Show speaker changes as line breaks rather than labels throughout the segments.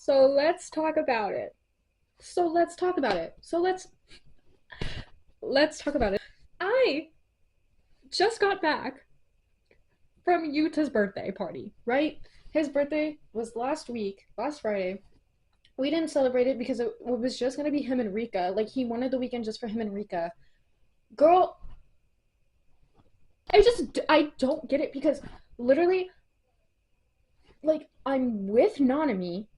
So let's talk about it. Let's talk about it. I just got back from Yuta's birthday party, right? His birthday was last week, last Friday. We didn't celebrate it because it was just gonna be him and Rika. Like he wanted the weekend just for him and Rika. Girl, I don't get it because literally like I'm with Nanami.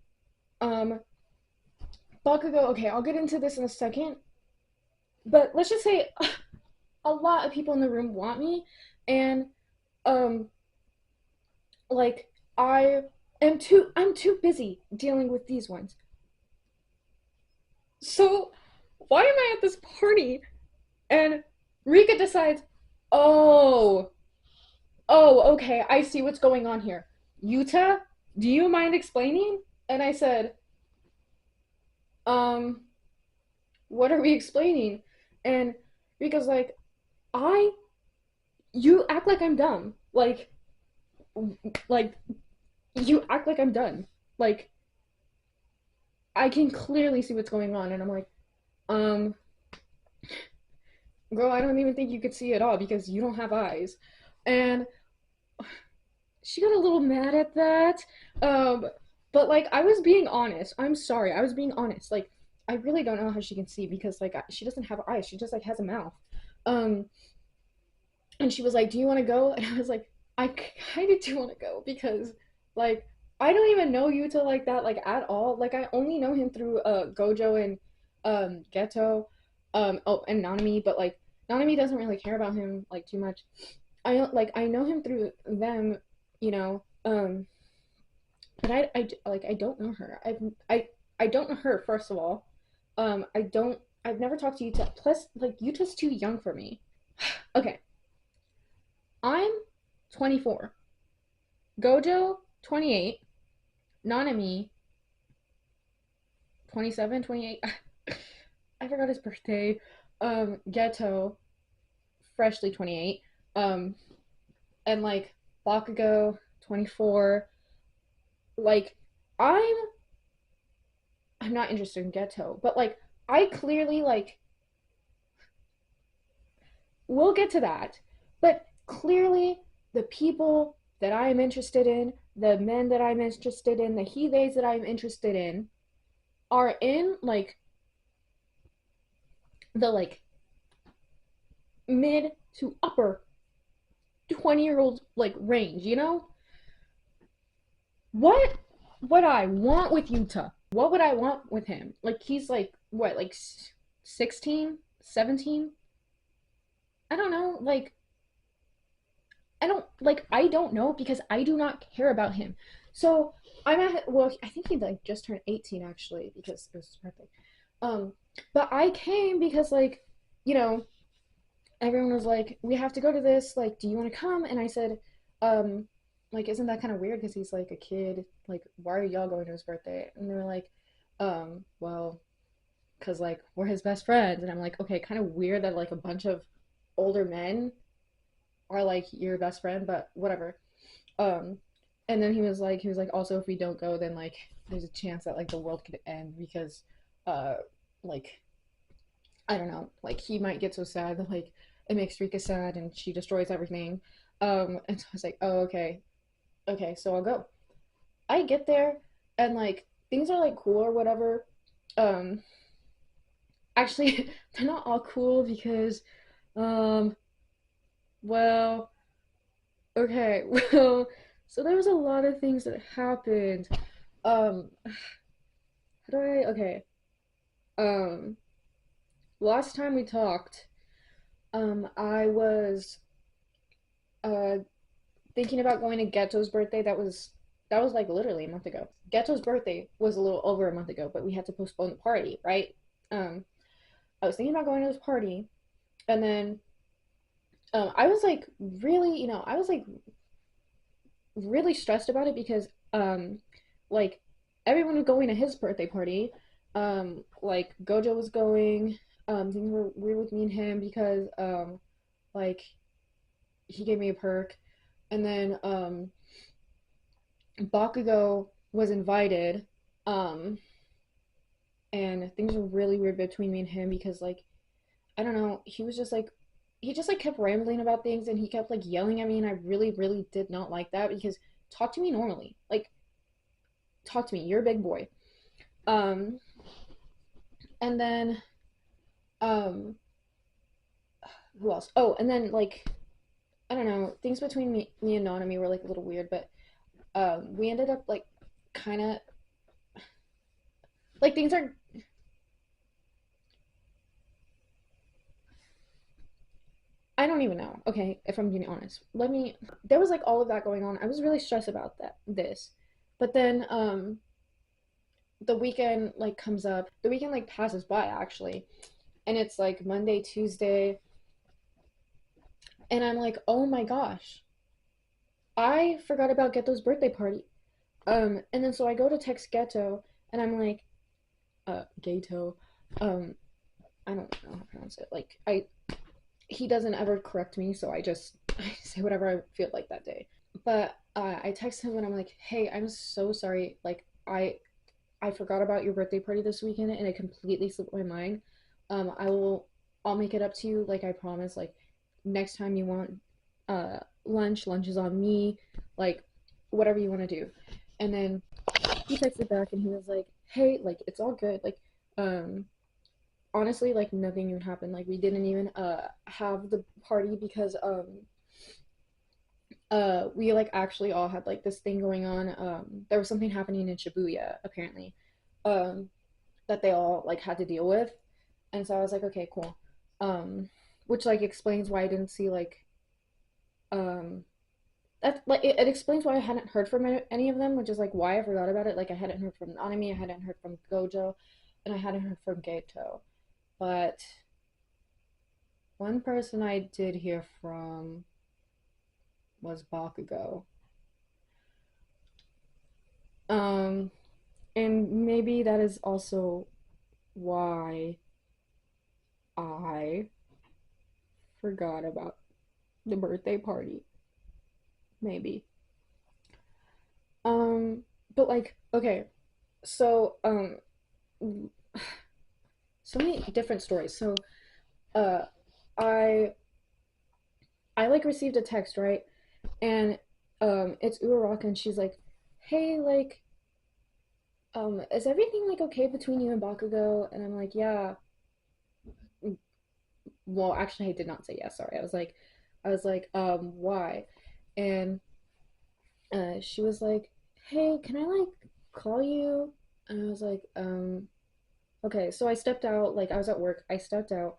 Um Bakugo, okay, I'll get into this in a second. But let's just say a lot of people in the room want me and um like I'm too busy dealing with these ones. So why am I at this party and Rika decides, oh, okay, I see what's going on here. Yuta, do you mind explaining? And I said, um, what are we explaining? And Rika's like, I, you act like I'm dumb. Like, you act like I'm done. Like, I can clearly see what's going on. And I'm like, um, girl, I don't even think you could see at all because you don't have eyes. And she got a little mad at that. Um, but like I was being honest. I'm sorry. I was being honest. Like I really don't know how she can see because like she doesn't have eyes. She just like has a mouth. Um, and she was like, "Do you want to go?" And I was like, "I kind of do want to go because like I don't even know Yuta like that like at all. Like I only know him through Gojo and Geto oh and Nanami, but like Nanami doesn't really care about him like too much. I know him through them, you know. But I don't know her. I don't know her first of all. I've never talked to Yuta. Plus, like Yuta's too young for me. Okay, I'm 24. Gojo 28. Nanami 27, 28. I forgot his birthday. Geto freshly 28. Um, and like Bakugo 24. Like I'm I'm not interested in Geto, but like I clearly like we'll get to that. But clearly the people that I'm interested in, the men that I'm interested in, the he theys that I'm interested in are in like the like mid to upper 20-year-old like range, you know? What would I want with Yuta? What would I want with him? Like he's like what, like 16, 17? I don't know. Like I don't know because I do not care about him. So I'm at well, I think he like just turned 18 actually because it was his birthday. Um, but I came because like, you know, everyone was like, we have to go to this. Like, do you want to come? And I said, um, like, isn't that kind of weird because he's like a kid? Like, why are y'all going to his birthday? And they were like, well, because like we're his best friends. And I'm like, okay, kind of weird that like a bunch of older men are like your best friend, but whatever. Um, and then he was like, also if we don't go, then like there's a chance that like the world could end because, uh, like I don't know, like he might get so sad that like it makes Rika sad and she destroys everything. And so I was like, oh okay, okay, so I'll go. I get there and like things are like cool or whatever. Um, actually, they're not all cool because, um, well, okay, well, so there was a lot of things that happened. How do I? Okay. Um, last time we talked, I was uh thinking about going to Ghetto's birthday. That was like literally a month ago. Ghetto's birthday was a little over a month ago, but we had to postpone the party, right? Um, I was thinking about going to this party, and then I was like really, I was like really stressed about it because like everyone was going to his birthday party. Like Gojo was going. Things were weird with me and him because like he gave me a perk, and then Bakugo was invited. Um, and things were really weird between me and him because like I don't know, he was just like he just like kept rambling about things and he kept like yelling at me and I really really did not like that because talk to me normally. Like talk to me. You're a big boy. Um and then um who else? Oh, and then like I don't know, things between me and Nanami were like a little weird, but we ended up like kind of like things are I don't even know. Okay, if I'm being honest. Let me there was like all of that going on. I was really stressed about that this. But then the weekend like comes up. The weekend like passes by actually. And it's like Monday, Tuesday, and I'm like, "Oh my gosh. I forgot about Geto's birthday party." And then so I go to text Geto and I'm like, Gato. Um I don't know how to pronounce it. Like I he doesn't ever correct me, so I say whatever I feel like that day. But I text him and I'm like, "Hey, I'm so sorry. Like I forgot about your birthday party this weekend and it completely slipped my mind. I'll make it up to you like I promise. Like next time you want lunch is on me. Like whatever you want to do." And then he texted back and he was like, "Hey, like it's all good. Like um honestly like nothing even happened. Like we didn't even have the party because we like actually all had like this thing going on. There was something happening in Shibuya apparently. Um that they all like had to deal with. And so I was like, okay, cool. Which like explains why I didn't see like um that like it explains why I hadn't heard from any of them, which is like why I forgot about it. Like I hadn't heard from nanami, I hadn't heard from gojo, and I hadn't heard from gato. But one person I did hear from was bakugo. Um and maybe that is also why I forgot about the birthday party. Maybe. Um, but like, okay, so so many different stories. So, uh, I I like received a text, right? And it's Uraraka, and she's like, "Hey, like, is everything like okay between you and Bakugo?" And I'm like, "Yeah." Well, actually, I did not say yes. Sorry, I was like, why? And she was like, "Hey, can I like call you?" And I was like, okay, so I stepped out, like I was at work. I stepped out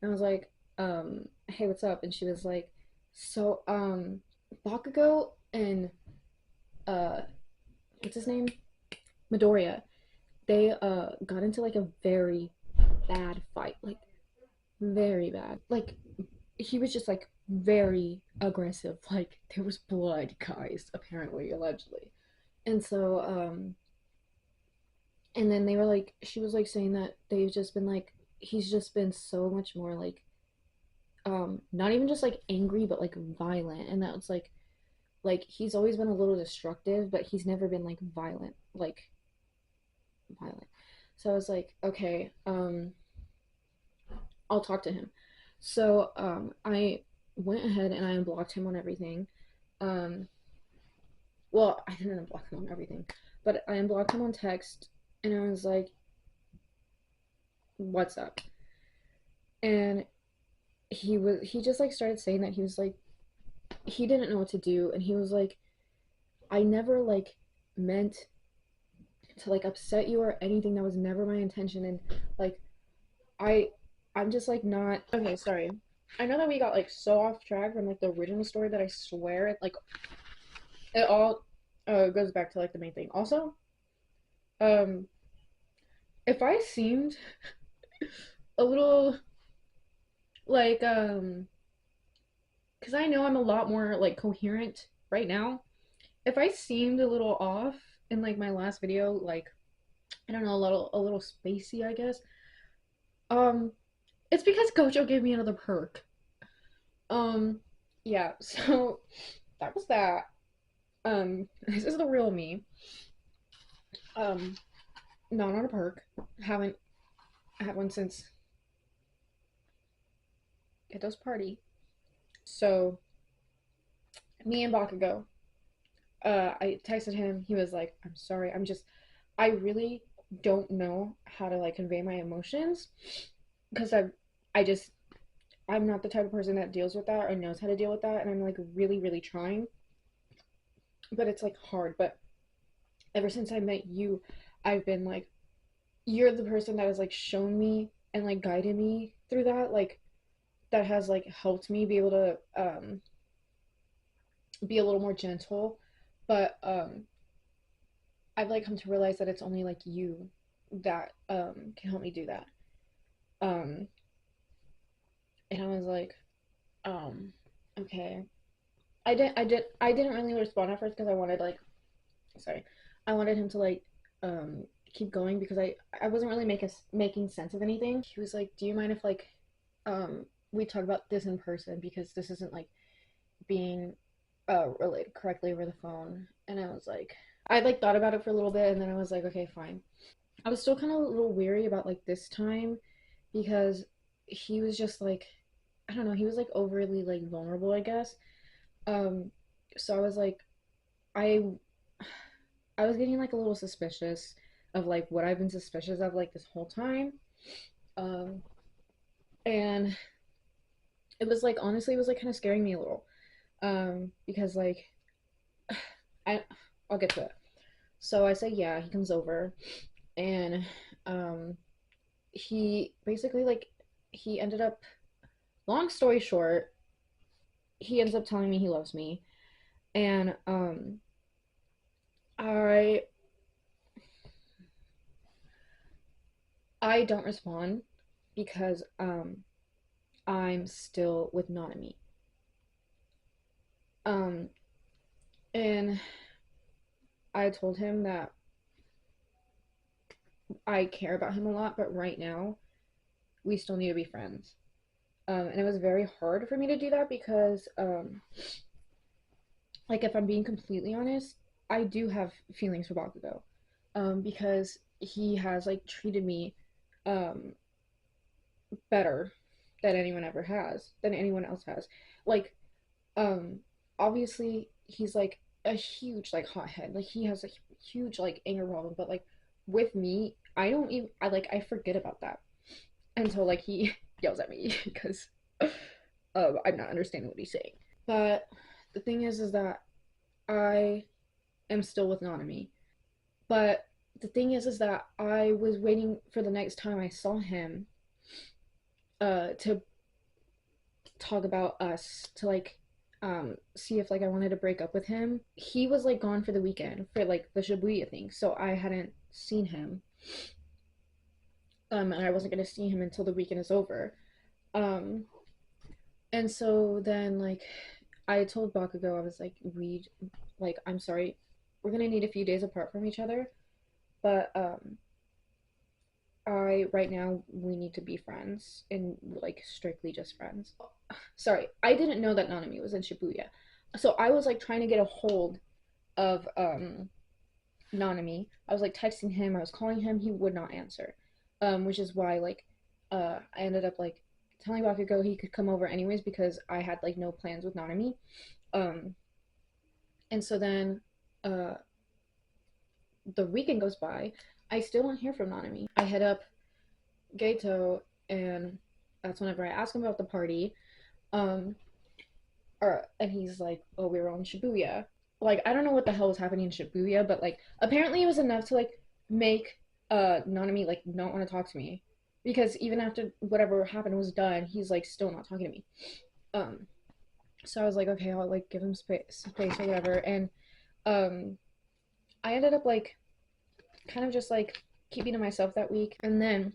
and I was like, hey, what's up? And she was like, so, Bakugo and uh what's his name? Midoriya, they got into like a very bad fight. Like very bad. Like he was just like very aggressive. Like there was blood, guys, apparently, allegedly. And so, and then they were like she was like saying that they've just been like he's just been so much more not even just like angry but like violent, and that was like he's always been a little destructive but he's never been like violent. So I was like, okay, I'll talk to him. So I went ahead and I unblocked him on everything. um well, I didn't unblock him on everything, but I unblocked him on text, and I was like, what's up? And he just like started saying that he was like he didn't know what to do, and he was like, I never like meant to like upset you or anything. That was never my intention. And like I I'm just like not okay, sorry. I know that we got like so off track from like the original story that I swear it like it all goes back to like the main thing. Also, um if I seemed a little like because I know I'm a lot more like coherent right now. If I seemed a little off in like my last video, like I don't know, a little spacey, I guess. Um, it's because Gojo gave me another perk. Um, yeah, so that was that. This is the real me. Um, not on a perk. Haven't had one since Kiddo's party. So me and Bakugo, I texted him. He was like, "I'm sorry. I really don't know how to like convey my emotions because I just, I'm not the type of person that deals with that or knows how to deal with that, and I'm like really, really trying, but it's like hard. But ever since I met you, I've been like, you're the person that has like shown me and like guided me through that, like that has like helped me be able to be a little more gentle. But I've like come to realize that it's only like you that can help me do that. Um and I was like, um, okay. I didn't really respond at first because I wanted like, sorry, I wanted him to like keep going because I wasn't really making sense of anything. He was like, "Do you mind if like we talk about this in person because this isn't like being relayed correctly over the phone?" And I was like, I like thought about it for a little bit and then I was like, okay, fine. I was still kind of a little weary about like this time because he was just like, I don't know, he was like overly like vulnerable, I guess. Um, so I was like, I I was getting like a little suspicious of like what I've been suspicious of like this whole time. Um, and it was like honestly, it was like kind of scaring me a little. Because like I I'll get to it. So I say yeah, he comes over and um he basically like he ended up, long story short, he ends up telling me he loves me. And I I don't respond because I'm still with Nanami. Um and I told him that I care about him a lot, but right now we still need to be friends. And it was very hard for me to do that because like if I'm being completely honest, I do have feelings for Bakugo. Because he has like treated me um better than anyone ever has, than anyone else has. Like, um, obviously he's like a huge like hothead. Like he has a huge like anger problem, but like with me, I don't even I forget about that until like he yells at me because I'm not understanding what he's saying. But the thing is that I am still with Nanami. But the thing is that I was waiting for the next time I saw him to talk about us, to like see if like I wanted to break up with him. He was like gone for the weekend for like the Shibuya thing, so I hadn't seen him. And I wasn't gonna see him until the weekend is over. Um and so then like I told Bakugo, I was like, we like, I'm sorry, we're gonna need a few days apart from each other, but I right now we need to be friends and like strictly just friends. Sorry, I didn't know that Nanami was in Shibuya. So I was like trying to get a hold of Nanami. I was like texting him, I was calling him, he would not answer. Which is why like I ended up like telling Bakugo he could come over anyways because I had like no plans with Nanami. Um and so then uh the weekend goes by. I still don't hear from Nanami. I head up Gato and that's whenever I ask him about the party. Um or and he's like, "Oh, we were on Shibuya." Like I don't know what the hell was happening in Shibuya, but like apparently it was enough to like make Nanami like not want to talk to me because even after whatever happened was done, he's like still not talking to me. Um, so I was like, okay, I'll like give him space or whatever, and um, I ended up like kind of just like keeping to myself that week, and then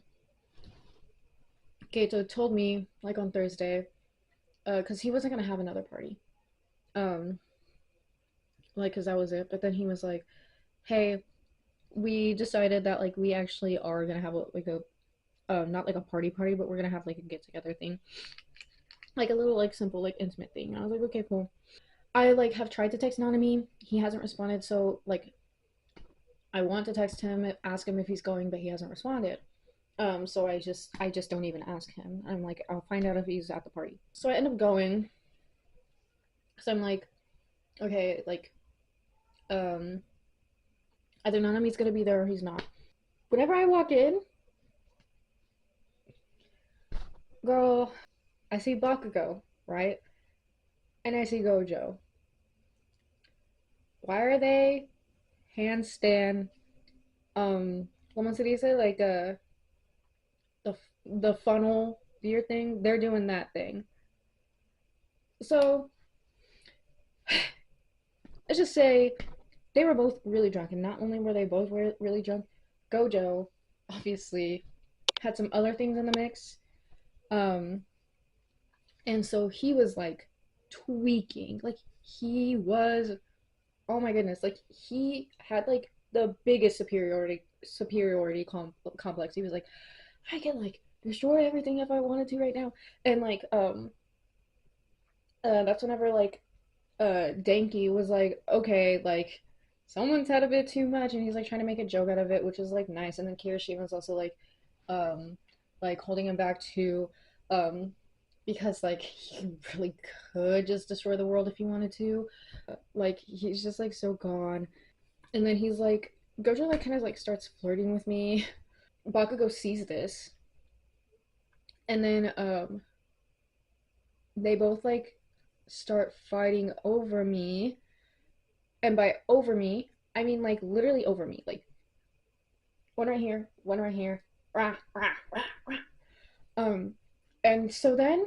Gato told me like on Thursday, because he wasn't gonna have another party, um, like because that was it, but then he was like, hey, we decided that like we actually are gonna have like a not like a party, but we're gonna have like a get together thing, like a little like simple like intimate thing. And I was like, okay, cool. I like have tried to text Nanami, he hasn't responded, so like I want to text him, ask him if he's going, but he hasn't responded. So I just don't even ask him. I'm like, I'll find out if he's at the party. So I end up going. So I'm like, okay, like, um, either Nanami's gonna be there or he's not. Whenever I walk in, girl, I see Bakugo, right? And I see Gojo. Why are they handstand? What did he say? Like the the funnel beer thing. They're doing that thing. So let's just say they were both really drunk, and not only were they both really drunk, Gojo obviously had some other things in the mix. Um, and so he was like tweaking, like he was, oh my goodness, like he had like the biggest complex. He was like, I can like destroy everything if I wanted to right now, and like that's whenever like Danky was like, okay, like someone's had a bit too much, and he's like trying to make a joke out of it, which is like nice. And then Kirishima was also um, like holding him back to, um, because like he really could just destroy the world if he wanted to. Like he's just like so gone. And then he's like, Gojo like kind of like starts flirting with me. Bakugo sees this, and then they both like start fighting over me, and by over me, I mean like literally over me, like one right here, rah, rah, rah, rah. Um, and so then,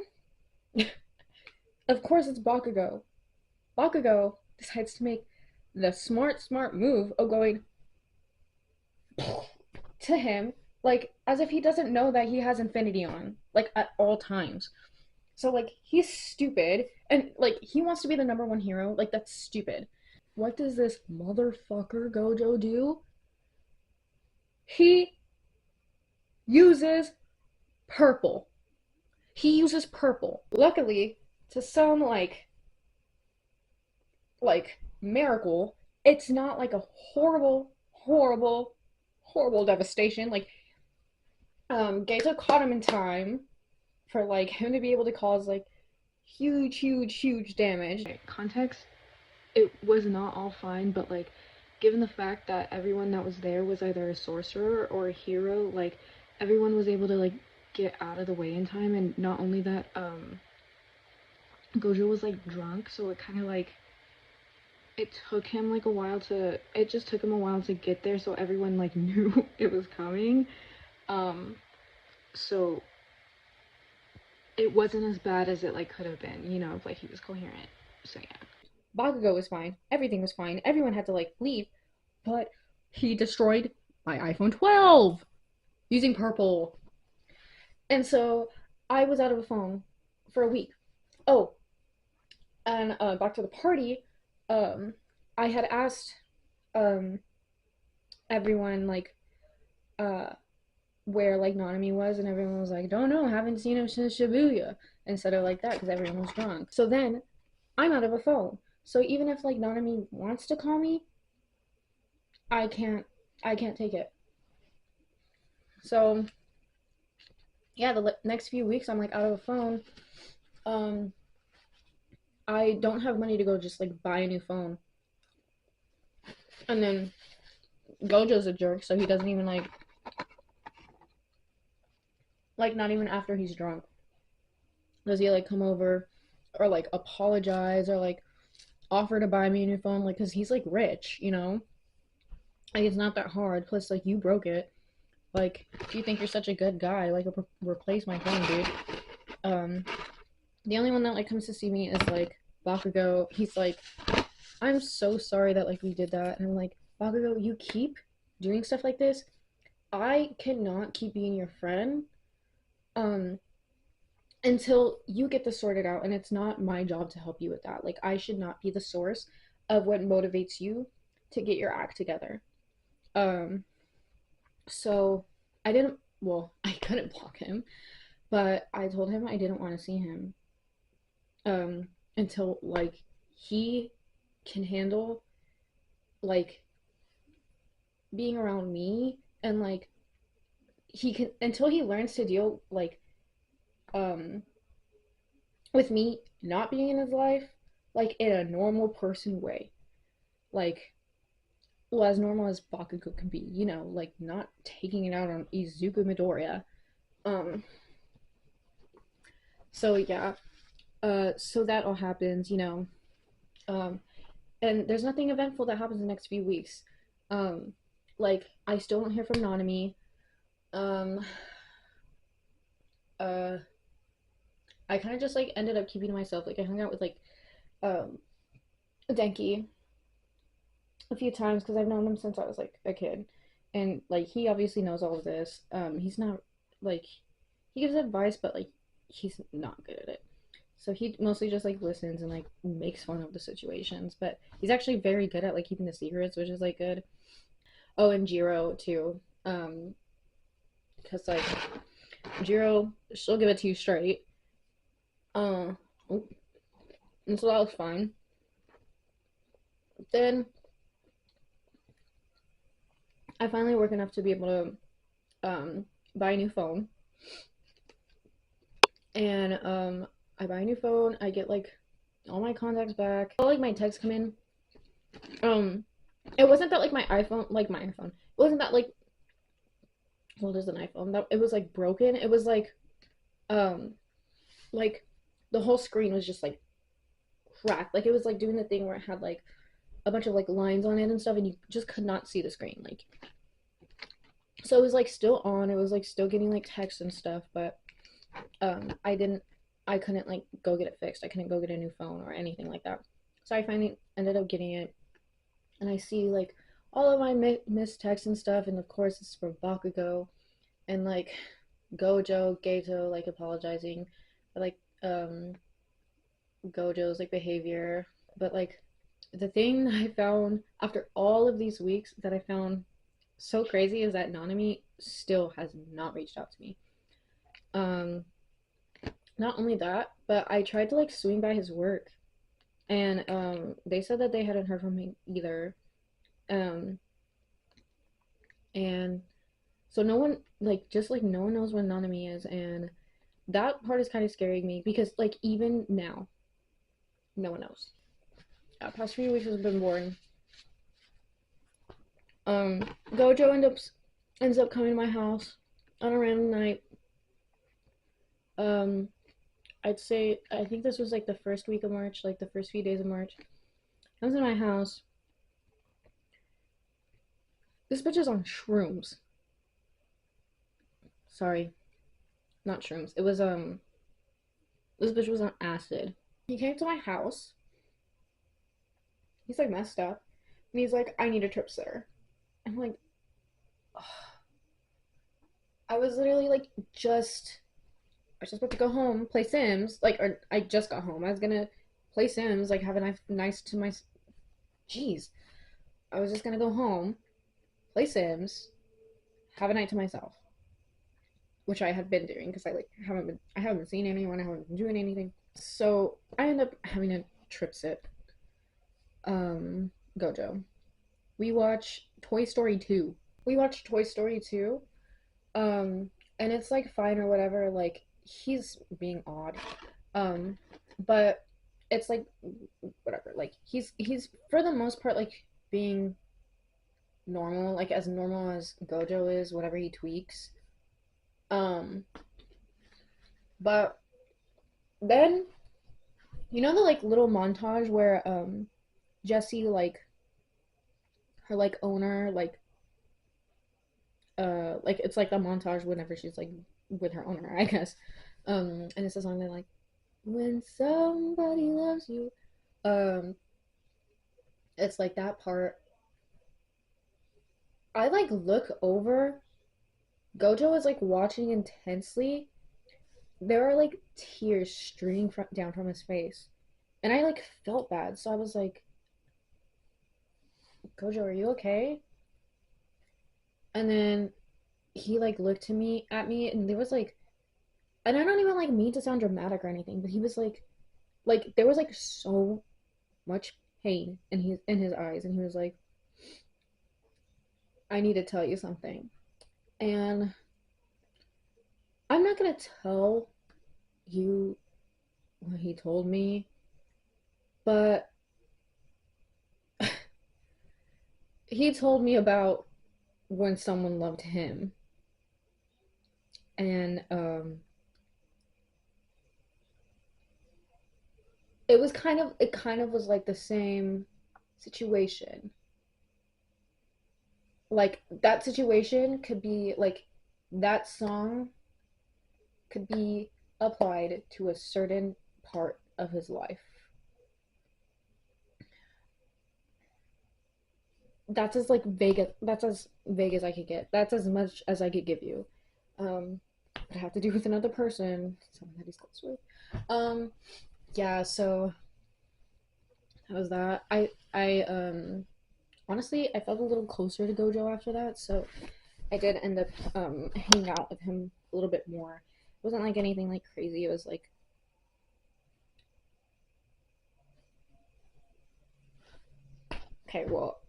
of course, it's Bakugo. Bakugo decides to make the smart move of going to him, like as if he doesn't know that he has Infinity on, like at all times. So like he's stupid, and like he wants to be the number one hero. Like that's stupid. What does this motherfucker Gojo do? He uses purple. He uses purple. Luckily, to some like miracle, it's not like a horrible devastation. Like Geto caught him in time for like him to be able to cause like huge damage. Context, it was not all fine, but like given the fact that everyone that was there was either a sorcerer or a hero, like everyone was able to like get out of the way in time. And not only that, Gojo was like drunk, so it kind of like it just took him a while to get there, so everyone like knew it was coming. um so it wasn't as bad as it like could have been, if like he was coherent. So yeah, Bakugo was fine, everything was fine, everyone had to like leave, but he destroyed my iPhone 12 using purple. And so I was out of a phone for a week. Oh, and back to the party. um I had asked um everyone like uh where like Nanami was, and everyone was like, don't know, haven't seen him since Shibuya, instead of like that because everyone was drunk. So then I'm out of a phone. So even if like Nanami wants to call me, I can't I can't take it. So yeah, the next few weeks I'm like out of a phone. Um I don't have money to go just like buy a new phone. And then Gojo's a jerk, so he doesn't even like not even after he's drunk does he like come over or like apologize or like offer to buy me a new phone, like because he's like rich, like it's not that hard. Plus like you broke it. Like if you think you're such a good guy, like replace my phone, dude. um the only one that like comes to see me is like Bakugo. He's like, I'm so sorry that like we did that. And I'm like, Bakugo, you keep doing stuff like this, I cannot keep being your friend um until you get this sorted out, and it's not my job to help you with that. Like I should not be the source of what motivates you to get your act together. um so I didn't, well, I couldn't block him, but I told him I didn't want to see him until like he can handle like being around me, and like he can, until he learns to deal um with me not being in his life like in a normal person way, like, well, as normal as bakugo can be, like not taking it out on Izuku Midoriya. um so yeah, so that all happens, um and there's nothing eventful that happens in the next few weeks. um like, I still don't hear from Nanami. um uh I kind of just like ended up keeping to myself. Like, I hung out with like um Denki a few times because I've known him since I was like a kid, and like he obviously knows all of this. He's not like, he gives advice, but like he's not good at it. So he mostly just like listens and like makes fun of the situations, but he's actually very good at like keeping the secrets, which is like good. Oh, and Jiro too. Because like Jiro, she'll give it to you straight. Uh, and so that was fine. Then I finally work enough to be able to buy a new phone, and I buy a new phone. I get like all my contacts back. All like my texts come in. Um, it wasn't that like my iPhone. It wasn't that like, well, there's an iPhone that it was like broken. It was um like the whole screen was just like cracked. Like, it was like doing the thing where it had like a bunch of like lines on it and stuff, and you just could not see the screen. Like, so it was like still on. It was like still getting like text and stuff, but I couldn't like go get it fixed. I couldn't go get a new phone or anything like that. So I finally ended up getting it, and I see like all of my missed texts and stuff, and of course it's from Bakugo, and like Gojo, Gato like apologizing for like Gojo's like behavior. But like, the thing I found after all of these weeks that I found so crazy is that Nanami still has not reached out to me. Um, Not only that, but I tried to like swing by his work, and they said that they hadn't heard from him either. Um, and so no one, like, just like no one knows where Nanami is, and that part is kind of scaring me because like even now, no one knows. Past few weeks has been boring. Gojo ends up coming to my house on a random night. Um, I'd say I think this was like the first week of March, like the first few days of March. I was in my house. This bitch is on shrooms. Sorry, not shrooms. It was this bitch was on acid. He came to my house. He's like messed up, and he's like, "I need a trip sitter." I'm like, ugh. I was literally like I was just about to go home, play Sims, like, or I just got home. I was gonna play Sims, like have a nice to my. Jeez, I was just gonna go home, play Sims, have a night to myself, which I had been doing because I haven't been seeing anyone, I haven't been doing anything. So I end up having a trip sit. Gojo. We watch Toy Story 2. We watched Toy Story 2. And it's like fine or whatever, like he's being odd. Um, but it's like whatever. Like he's for the most part like being normal, like as normal as Gojo is, whatever he tweaks. Um, but then the like little montage where Jessie, like her like owner, like it's like a montage whenever she's like with her owner, I guess. And it's a song that like, when somebody loves you. Um, it's like that part. I like look over. Gojo is like watching intensely. There are like tears streaming down from his face, and I like felt bad. So I was like, Gojo, are you okay? And then he like looked to me at me, and there was like, and I don't even like mean to sound dramatic or anything, but he was like there was like so much pain in his eyes, and he was like, I need to tell you something. And I'm not gonna tell you what he told me, but he told me about when someone loved him. And it kind of was like the same situation. Like that situation could be like that song could be applied to a certain part of his life. That's as vague as I could get. That's as much as I could give you. But it had to do with another person, someone that he's close with. Um, yeah, so that was that. I honestly I felt a little closer to Gojo after that, so I did end up hanging out with him a little bit more. It wasn't like anything like crazy. It was like, okay, well,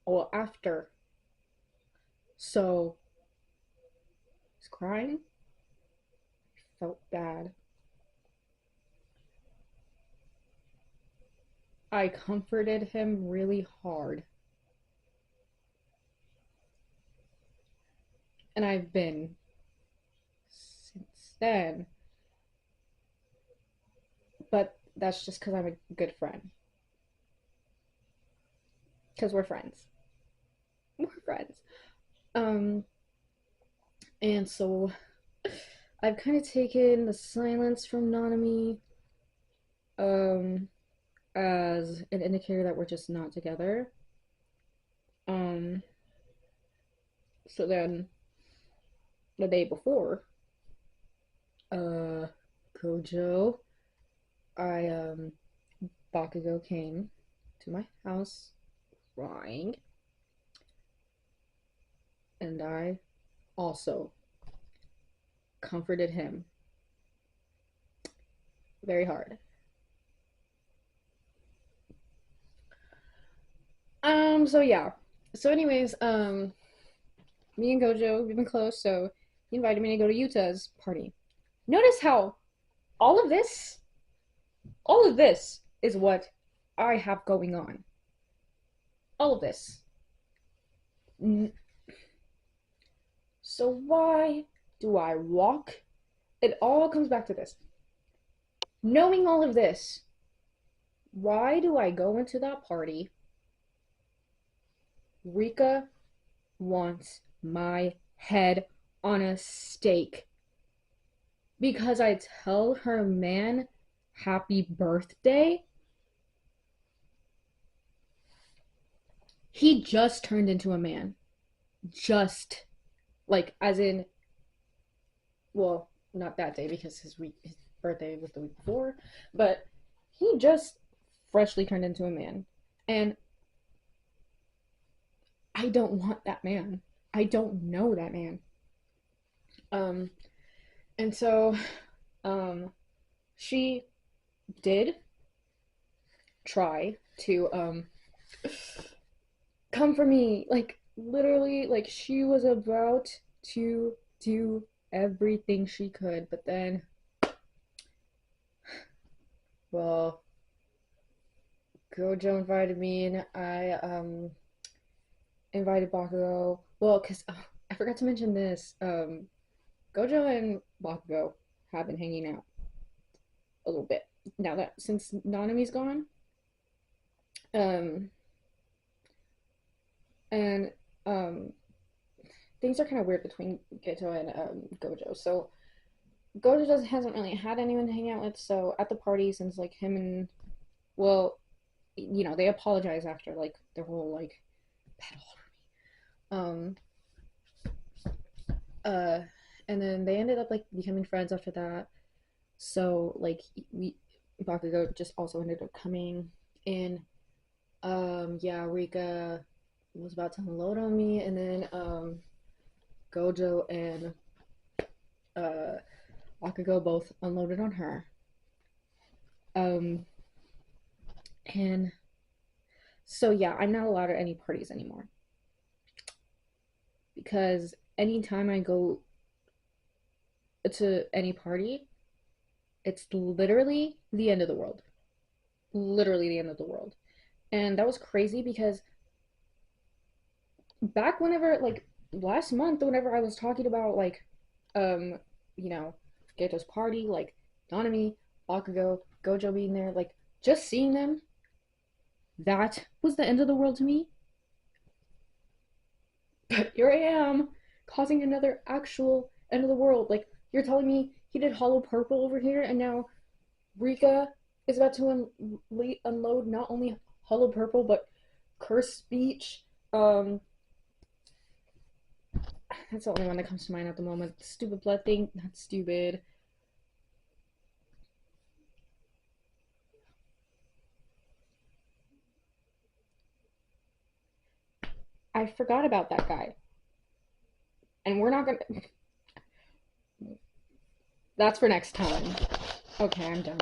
well after. So I was crying, felt bad. I comforted him really hard, and I've been since then. But that's just because I'm a good friend. Because we're friends. We're friends. Um, and so I've kind of taken the silence from Nanami um as an indicator that we're just not together. Um, so then the day before, uh, Gojo, I Bakugo came to my house crying, and I also comforted him very hard. So yeah. So anyways, me and Gojo, we've been close, so he invited me to go to Yuta's party. Notice how all of this, all of this is what I have going on. All of this. So why do I walk? It all comes back to this. Knowing all of this, why do I go into that party? Rika wants my head on a stake because I tell her man happy birthday. He just turned into a man. Just like as in, well, not that day because his birthday was the week before, but he just freshly turned into a man. And I don't want that man. I don't know that man. Um and so um she did try to come for me, like literally, like she was about to do everything she could, but then, well, Gojo invited me, and I invited Bakugo. Well, because I forgot to mention this. Gojo and Bakugo have been hanging out a little bit now that since Nanami's gone. Um, and um, things are kind of weird between Geto and Gojo. So Gojo doesn't hasn't really had anyone to hang out with. So at the party, since like him and, well, they apologize after like their whole like battle. Um, uh, and then they ended up like becoming friends after that. So like we Bakugo just also ended up coming in. Yeah, Rika was about to unload on me, and then Gojo and uh, Bakugo both unloaded on her. Um, and so yeah, I'm not allowed at any parties anymore because anytime I go to any party, it's literally the end of the world. Literally the end of the world. And that was crazy because back whenever, like, last month, whenever I was talking about, like, um, you know, Geto's party, like, nanami, bakugo, gojo being there, like, just seeing them, that was the end of the world to me. But here I am, causing another actual end of the world. Like, you're telling me he did hollow purple over here, and now Rika is about to unload not only hollow purple, but curse speech. That's the only one that comes to mind at the moment. Stupid blood thing, not stupid. I forgot about that guy. And we're not gonna. That's for next time. Okay, I'm done.